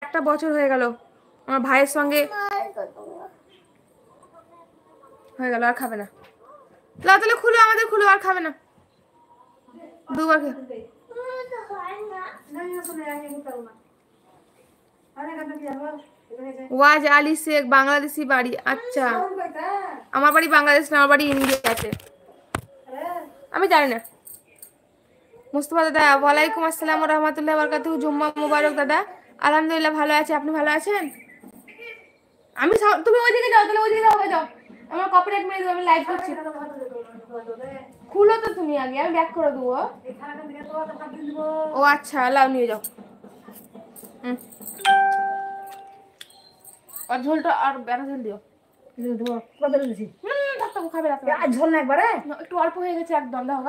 1 বছর হয়ে গেল আমার ভাইয়ের সঙ্গে হয়ে গেল, আর খাবে না। তাহলে খুলো, আমাদের খুলো, আর খাবে না। দুবার ওয়াজ আলী শেখ, বাংলাদেশি বাড়ি। আচ্ছা, আমার বাড়ি বাংলাদেশ না, আমার বাড়ি ইন্ডিয়াতে। আমি জানি না। মুস্তফা দাদা, ওয়ালাইকুম আসসালাম রহমতুল্লাহ বরকাতুহু। জুম্মা মুবারক দাদা। আলহামদুলিল্লাহ ভালো আছি, আপনি ভালো আছেন? আমি তুমি ওইদিকে যাও, তাহলে ওইদিকে যাও। আমার কপিরাইট মেরে দেবো, আমি লাইভ করছি। খুলো তো তুমি আগে, আমি ব্যাক করে দেবো। ও আচ্ছা, লাও নিয়ে যাও। আর ঝোলটা আর বেড়া ঝোল দিও। ঝোল না একবারে একটু অল্প হয়ে গেছে একদম। দাও,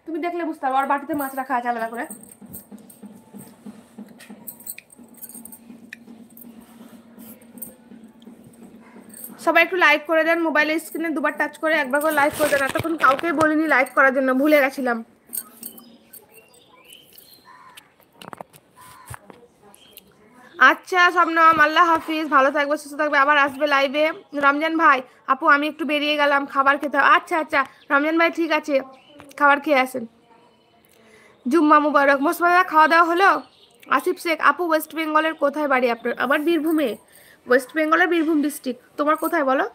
তুমি দেখলে বুঝতে পারো। আর বাটিতে মাছ রাখা আছে আলাদা করে। সবাই একটু লাইক করে দেন, মোবাইলের স্ক্রিনে দুবার টাচ করে একবার করে লাইক করে দেন। এতক্ষণ কাউকে বলিনি লাইক করার জন্য, ভুলে গেছিলাম। আচ্ছা শবনম, আল্লাহ হাফিজ, ভালো থাকবে, সুস্থ থাকবে, আবার আসবে লাইভে। রমজান ভাই, আপু আমি একটু বেরিয়ে গেলাম, খাবার খেতে। আচ্ছা আচ্ছা রমজান ভাই, ঠিক আছে, খাবার খেয়ে আসেন। জুম্মা মুবারক। মোস্তফা, খাওয়া দাওয়া হলো? আসিফ শেখ, আপু ওয়েস্ট বেঙ্গলের কোথায় বাড়ি আপনার? আমার বীরভূমে। ওয়েস্ট বেঙ্গলের বীরভূম ডিস্ট্রিক্ট। তোমার কোথায় বলো?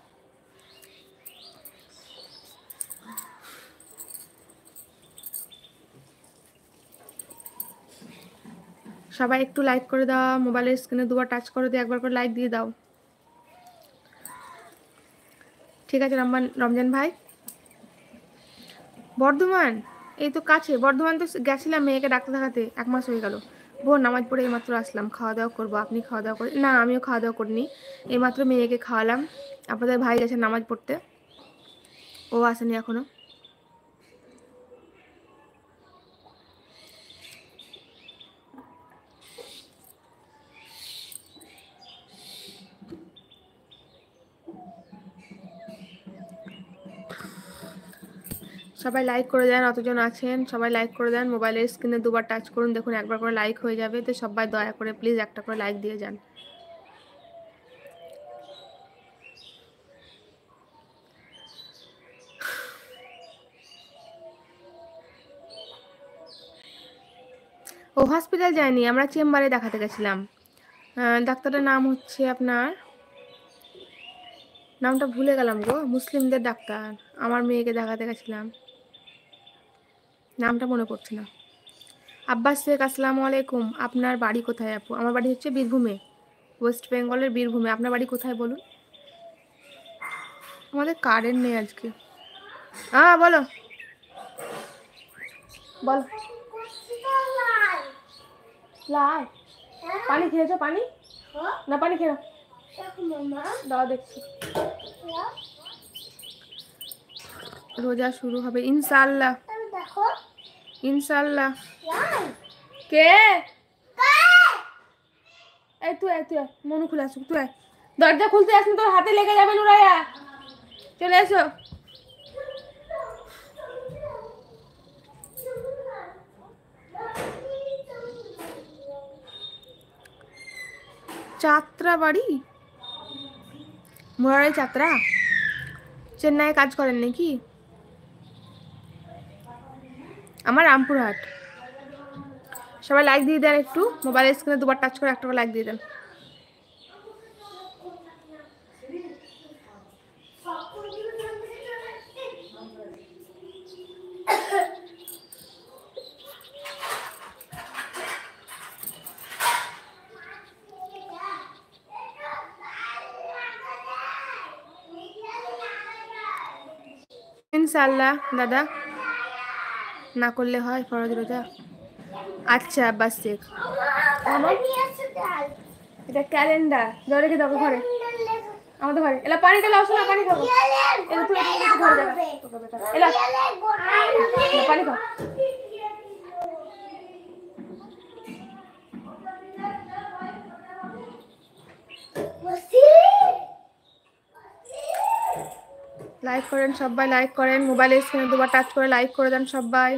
সবাই একটু লাইক করে দাও, মোবাইলের স্ক্রিনে দুবার টাচ করে দিয়ে একবার করে লাইক দিয়ে দাও। ঠিক আছে রমজান ভাই। বর্ধমান, এই তো কাছে। বর্ধমান তো গেছিলাম মেয়েকে ডাক্তার দেখাতে, 1 মাস হয়ে গেল। ভোর নামাজ পড়ে এইমাত্র আসলাম, খাওয়া দাওয়া করবো। আপনি খাওয়া দাওয়া করে? না, আমিও খাওয়া দাওয়া করিনি, এইমাত্র মেয়েকে খাওয়ালাম। আপনাদের ভাই গেছে নামাজ পড়তে, ও আসেনি এখনো। সবাই লাইক করে দেন, অতজন আছেন সবাই লাইক করে দেন। মোবাইলের স্ক্রিনে দুবার টাচ করুন, দেখুন একবার করে লাইক হয়ে যাবে। তো সবাই দয়া করে প্লিজ একটা করে লাইক দিয়ে যান। ও হসপিটাল যায়নি, আমরা চেম্বারে দেখাতে গেছিলাম। ডাক্তারের নাম হচ্ছে আপনার, নামটা ভুলে গেলাম গো, মুসলিমদের ডাক্তার। আমার মেয়েকে দেখাতে গেছিলাম, নামটা মনে পড়ছে না। আব্বাস শেখ, আসসালামু আলাইকুম। আপনার বাড়ি কোথায় আপু? আমার বাড়ি হচ্ছে বীরভূমে, ওয়েস্ট বেঙ্গলের বীরভূমে। আপনার বাড়ি কোথায় বলুন? আমাদের কারেন্ট নেই আজকে। বলো বলো। লাই পানি খেয়েছো? পানি না, পানি খেয়ে দাও, দেখছি। রোজা শুরু হবে ইনশাআল্লাহ, ইনশাআল্লাহ। কে? এই তুই মনু খুলে আসুক, তুই দরজা খুলতে আসলে তোর হাতে লেগে যাবে। নুরাইয়া চলে এসো। যাত্রা বাড়ি, মুরারি যাত্রা, চেন্নাইয়ে কাজ করেন নাকি? আমার রামপুরহাট। সবাই লাইক দিয়ে দেন একটু, মোবাইলের স্ক্রিনে দুবার টাচ করে একটা করে লাইক দিয়ে দেন। ইনশাআল্লাহ দাদা, না করলে হয় ফরজ রোজা। আচ্ছা আব্বাস শেখ, এটা ক্যালেন্ডার। ধরে রেখে দাও ঘরে, আমাদের ঘরে। এলা পানিটা লাও, শোনা পানি খাবো। এলা তুই ঘরে যাবে, এলা পানি খাও। লাইক করেন সবাই, লাইক করেন, মোবাইলের স্ক্রিনে দুবার টাচ করে লাইক করে দেন সবাই।